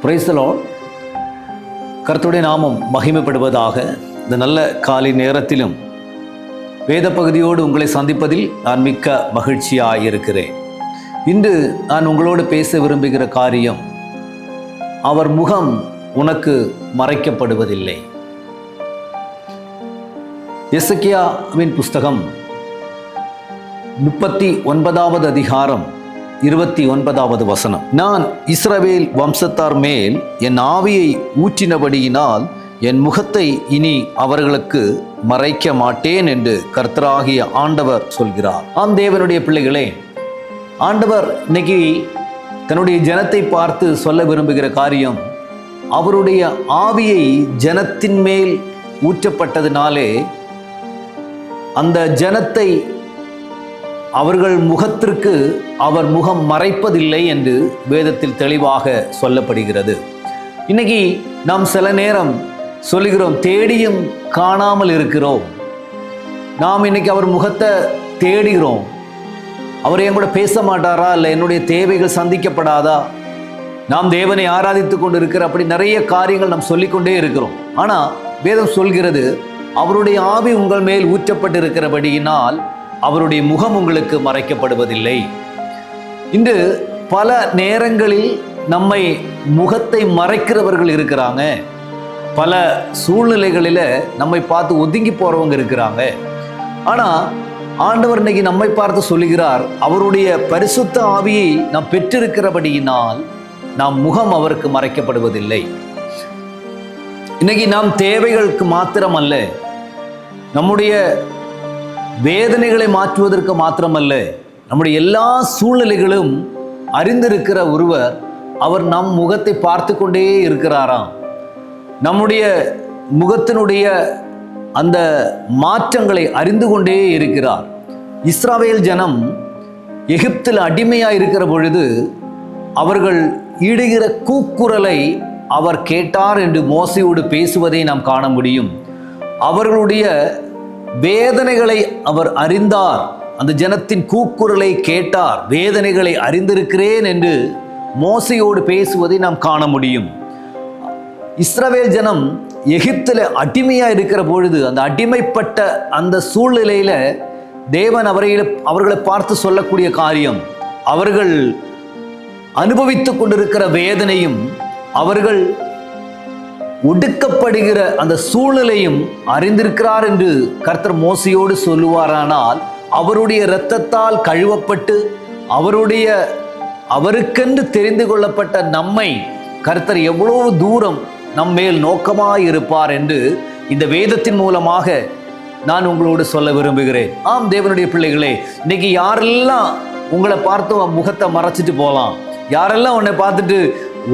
Praise the Lord. கர்த்தருடைய நாமம் மகிமைப்படுவதாக. இந்த நல்ல காலை நேரத்திலும் வேத பகுதியோடு உங்களை சந்திப்பதில் நான் மிக்க மகிழ்ச்சியாக இருக்கிறேன். இன்று நான் உங்களோடு பேச விரும்புகிற காரியம், அவர் முகம் உனக்கு மறைக்கப்படுவதில்லை. எசேக்கியாவின் புஸ்தகம் 39வது அதிகாரம் 29வது வசனம். நான் இஸ்ரவேல் வம்சத்தார் மேல் என் ஆவியை ஊற்றினபடியினால் என் முகத்தை இனி அவர்களுக்கு மறைக்க மாட்டேன் என்று கர்த்தராகிய ஆண்டவர் சொல்கிறார். ஆம் தேவனுடைய பிள்ளைகளே, ஆண்டவர் இன்னைக்கு தன்னுடைய ஜனத்தை பார்த்து சொல்ல விரும்புகிற காரியம், அவருடைய ஆவியை ஜனத்தின் மேல் ஊற்றப்பட்டதினாலே அந்த ஜனத்தை அவர்கள் முகத்திற்கு அவர் முகம் மறைப்பதில்லை என்று வேதத்தில் தெளிவாக சொல்லப்படுகிறது. இன்னைக்கு நாம் சில நேரம் சொல்லுகிறோம், தேடியும் காணாமல் இருக்கிறோம். நாம் இன்னைக்கு அவர் முகத்தை தேடுகிறோம். அவர் என் கூட பேச மாட்டாரா, இல்லை என்னுடைய தேவைகள் சந்திக்கப்படாதா, நாம் தேவனை ஆராதித்து கொண்டு இருக்கிற அப்படி நிறைய காரியங்கள் நாம் சொல்லிக்கொண்டே இருக்கிறோம். ஆனால் வேதம் சொல்கிறது, அவருடைய ஆவி உங்கள் மேல் ஊற்றப்பட்டு இருக்கிறபடியினால் அவருடைய முகம் உங்களுக்கு மறைக்கப்படுவதில்லை. இன்று பல நேரங்களில் நம்மை முகத்தை மறைக்கிறவர்கள் இருக்கிறாங்க. பல சூழ்நிலைகளில் நம்மை பார்த்து ஒதுங்கி போறவங்க இருக்கிறாங்க. ஆனால் ஆண்டவர் இன்னைக்கு நம்மை பார்த்து சொல்லுகிறார், அவருடைய பரிசுத்த ஆவியை நாம் பெற்றிருக்கிறபடியினால் நாம் முகம் அவருக்கு மறைக்கப்படுவதில்லை. இன்னைக்கு நாம் தேவைகளுக்கு மாத்திரமல்ல, நம்முடைய வேதனைகளை மாற்றுவதற்கு மாத்திரமல்ல, நம்முடைய எல்லா சூழ்நிலைகளும் அறிந்திருக்கிற ஒருவர், அவர் நம் முகத்தை பார்த்து கொண்டே இருக்கிறாராம். நம்முடைய முகத்தினுடைய அந்த மாற்றங்களை அறிந்து கொண்டே இருக்கிறார். இஸ்ரவேல் ஜனம் எகிப்தில் அடிமையாக இருக்கிற பொழுது அவர்கள் இடுகிற கூக்குரலை அவர் கேட்டார் என்று மோசையோடு பேசுவதை நாம் காண முடியும். அவர்களுடைய வேதனைகளை அவர் அறிந்தார். அந்த ஜனத்தின் கூக்குரலை கேட்டார். வேதனைகளை அறிந்திருக்கிறேன் என்று மோசையோடு பேசுவதை நாம் காண முடியும். இஸ்ரவேல் ஜனம் எகிப்தில் அடிமையா இருக்கிற பொழுது, அந்த அடிமைப்பட்ட அந்த சூழ்நிலையில தேவன் அவர்களை பார்த்து சொல்லக்கூடிய காரியம், அவர்கள் அனுபவித்துக் கொண்டிருக்கிற வேதனையும் அவர்கள் ஒடுக்கப்படுகிற அந்த சூழ்நிலையும் அறிந்திருக்கிறார் என்று கர்த்தர் மோசையோடு சொல்லுவாரானால், அவருடைய இரத்தத்தால் கழுவப்பட்டு அவருக்கென்று தெரிந்து கொள்ளப்பட்ட நம்மை கர்த்தர் எவ்வளவு தூரம் நம்மேல் நோக்கமாய் இருப்பார் என்று இந்த வேதத்தின் மூலமாக நான் உங்களோடு சொல்ல விரும்புகிறேன். ஆம் தேவனுடைய பிள்ளைகளே, இன்னைக்கு யாரெல்லாம் உங்களை பார்த்து முகத்தை மறைச்சிட்டு போகலாம், யாரெல்லாம் உன்னை பார்த்துட்டு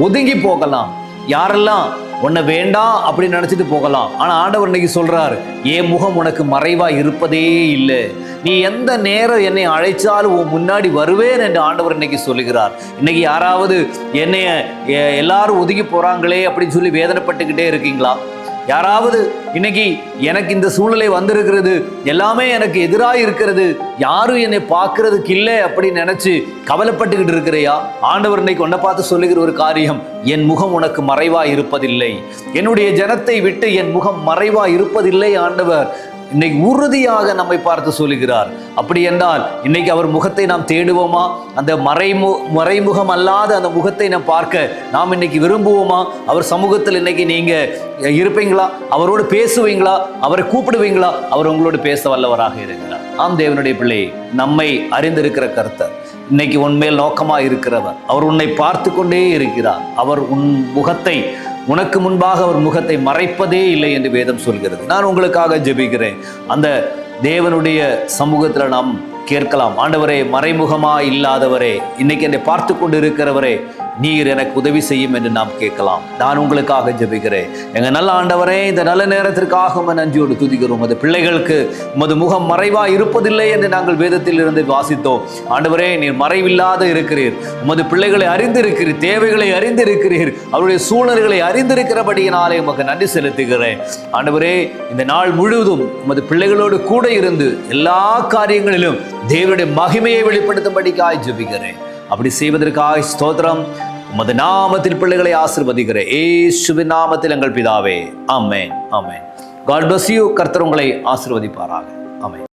ஒதுங்கி போகலாம், யாரெல்லாம் உன்னை வேண்டாம் அப்படின்னு நினைச்சிட்டு போகலாம். ஆனா ஆண்டவர் இன்னைக்கு சொல்றாரு, என் முகம் உனக்கு மறைவா இருப்பதே இல்லை. நீ எந்த நேரம் என்னை அழைச்சாலும் உன் முன்னாடி வருவேன் என்று ஆண்டவர் இன்னைக்கு சொல்லுகிறார். இன்னைக்கு யாராவது என்னைய எல்லாரும் ஒதுங்கி போறாங்களே அப்படின்னு சொல்லி வேதனைப்பட்டுக்கிட்டே இருக்கீங்களா? யாராவது இன்னைக்கு எனக்கு இந்த சூழ்நிலை வந்திருக்கிறது, எல்லாமே எனக்கு எதிராக இருக்கிறது, யாரும் என்னை பார்க்கறதுக்கு இல்லை அப்படின்னு நினைச்சு கவலைப்பட்டுக்கிட்டு இருக்கிறையா? ஆண்டவர் இன்னைக்கு உன்னை பார்த்து சொல்லுகிற ஒரு காரியம், என் முகம் உனக்கு மறைவா இருப்பதில்லை. என்னுடைய ஜனத்தை விட்டு என் முகம் மறைவா இருப்பதில்லை. ஆண்டவர் இன்னைக்கு உறுதியாக நம்மை பார்த்து சொல்லுகிறார். அப்படி என்றால் இன்னைக்கு அவர் முகத்தை நாம் தேடுவோமா? அந்த மறைமுகம் அல்லாத அந்த முகத்தை நாம் பார்க்க நாம் இன்னைக்கு விரும்புவோமா? அவர் சமூகத்தில் இன்னைக்கு நீங்க இருப்பீங்களா? அவரோடு பேசுவீங்களா? அவரை கூப்பிடுவீங்களா? அவர் உங்களோடு பேச வல்லவராக இருக்கிறார். ஆம் தேவனுடைய பிள்ளை, நம்மை அறிந்திருக்கிற கர்த்தர் இன்னைக்கு உன்மேல் நோக்கமாக இருக்கிறவர். அவர் உன்னை பார்த்து கொண்டே இருக்கிறார். அவர் உன் முகத்தை, உனக்கு முன்பாக அவர் முகத்தை மறைப்பதே இல்லை என்று வேதம் சொல்கிறது. நான் உங்களுக்காக ஜெபிக்கிறேன். அந்த தேவனுடைய சமூகத்தில் நாம் கேட்கலாம், ஆண்டவரே, மறைமுகமா இல்லாதவரே, இன்னைக்கு என்னை பார்த்து கொண்டு இருக்கிறவரே, நீர் எனக்கு உதவி செய்யும் என்று நாம் கேட்கலாம். நான் உங்களுக்காக ஜெபிக்கிறேன். எங்க நல்ல ஆண்டவரே, இந்த நல்ல நேரத்திற்காக நன்றியோடு துதிக்கிறோம். அது பிள்ளைகளுக்கு உமது முகம் மறைவா இருப்பதில்லை என்று நாங்கள் வேதத்தில் இருந்து வாசித்தோம். ஆண்டவரே, நீர் மறைவில்லாத இருக்கிறீர். உமது பிள்ளைகளை அறிந்திருக்கிறீர், தேவைகளை அறிந்திருக்கிறீர், அவருடைய சூழல்களை அறிந்திருக்கிறபடியினாலே உமக்கு நன்றி செலுத்துகிறேன். ஆண்டவரே, இந்த நாள் முழுவதும் உமது பிள்ளைகளோடு கூட இருந்து எல்லா காரியங்களிலும் தேவனுடைய மகிமையை வெளிப்படுத்தும்படிக்காய் ஜெபிக்கிறேன். அப்படி செய்வதற்காக ஸ்தோத்திரம். உமது நாமத்தில் பிள்ளைகளை ஆசீர்வதிக்கிறேன். இயேசுவின் நாமத்தில் எங்கள் பிதாவே. ஆமென், ஆமென். God bless you. கர்த்தர் உங்களை ஆசீர்வதிப்பாராக. ஆமென்.